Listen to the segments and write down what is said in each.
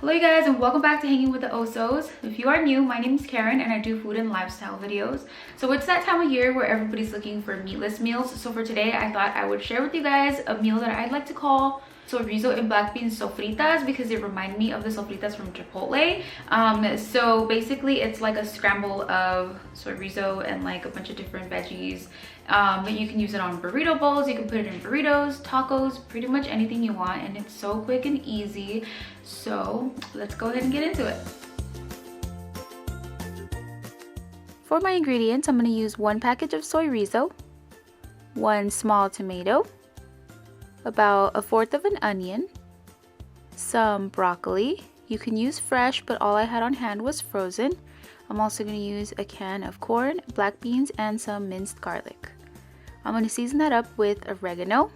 Hello you guys, and welcome back to Hanging with the Osos. If you are new, my name is Karen and I do food and lifestyle videos. So it's that time of year where everybody's looking for meatless meals. So for today, I thought I would share with you guys a meal that I'd like to call Soyrizo and black bean sofritas because they remind me of the sofritas from Chipotle. So basically it's like a scramble of Soyrizo and like a bunch of different veggies. But you can use it on burrito bowls, you can put it in burritos, tacos, pretty much anything you want, and it's so quick and easy. So let's go ahead and get into it. For my ingredients, I'm going to use 1 package of Soyrizo, 1 small tomato, about 1/4 of an onion, some broccoli. You can use fresh, but all I had on hand was frozen. I'm also going to use a can of corn, black beans, and some minced garlic. I'm going to season that up with oregano,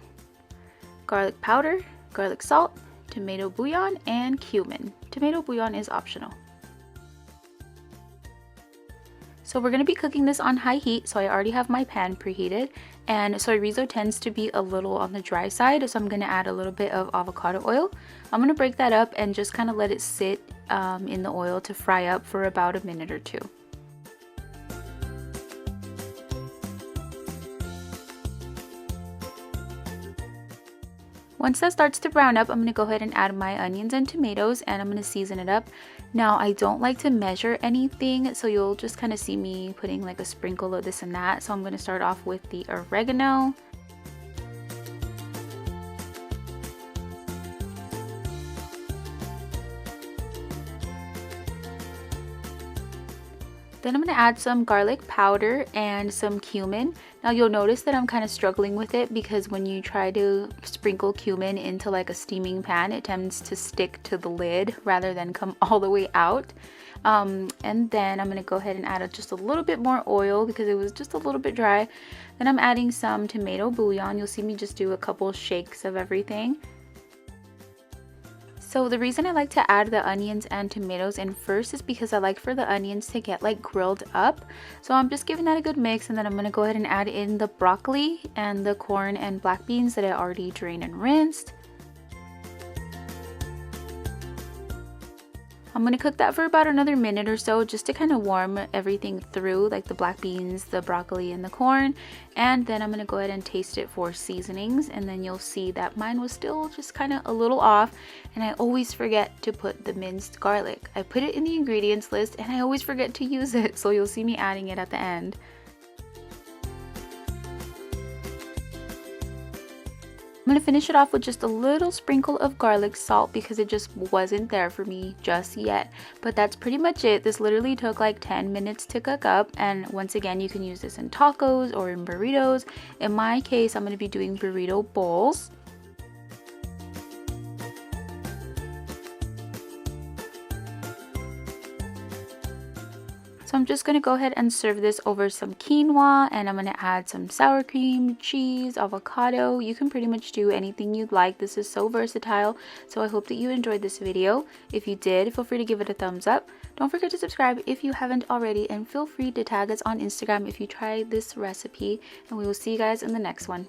garlic powder, garlic salt, tomato bouillon, and cumin. Tomato bouillon is optional. So we're going to be cooking this on high heat, so I already have my pan preheated. And Soyrizo tends to be a little on the dry side, so I'm going to add a little bit of avocado oil. I'm going to break that up and just kind of let it sit in the oil to fry up for about a minute or two. Once that starts to brown up, I'm going to go ahead and add my onions and tomatoes, and I'm going to season it up. Now, I don't like to measure anything, so you'll just kind of see me putting like a sprinkle of this and that. So I'm going to start off with the oregano. Then I'm going to add some garlic powder and some cumin. Now you'll notice that I'm kind of struggling with it because when you try to sprinkle cumin into like a steaming pan, it tends to stick to the lid rather than come all the way out. And then I'm going to go ahead and add just a little bit more oil because it was just a little bit dry. Then I'm adding some tomato bouillon. You'll see me just do a couple shakes of everything. So the reason I like to add the onions and tomatoes in first is because I like for the onions to get like grilled up. So I'm just giving that a good mix, and then I'm going to go ahead and add in the broccoli and the corn and black beans that I already drained and rinsed. I'm going to cook that for about another minute or so just to kind of warm everything through, like the black beans, the broccoli, and the corn. And then I'm going to go ahead and taste it for seasonings, and then you'll see that mine was still just kind of a little off. And I always forget to put the minced garlic. I put it in the ingredients list and I always forget to use it, so you'll see me adding it at the end. I'm going to finish it off with just a little sprinkle of garlic salt because it just wasn't there for me just yet. But that's pretty much it. This literally took like 10 minutes to cook up, and once again you can use this in tacos or in burritos. In my case, I'm going to be doing burrito bowls. So I'm just going to go ahead and serve this over some quinoa, and I'm going to add some sour cream, cheese, avocado. You can pretty much do anything you'd like. This is so versatile. So I hope that you enjoyed this video. If you did, feel free to give it a thumbs up. Don't forget to subscribe if you haven't already, and feel free to tag us on Instagram if you try this recipe, and we will see you guys in the next one.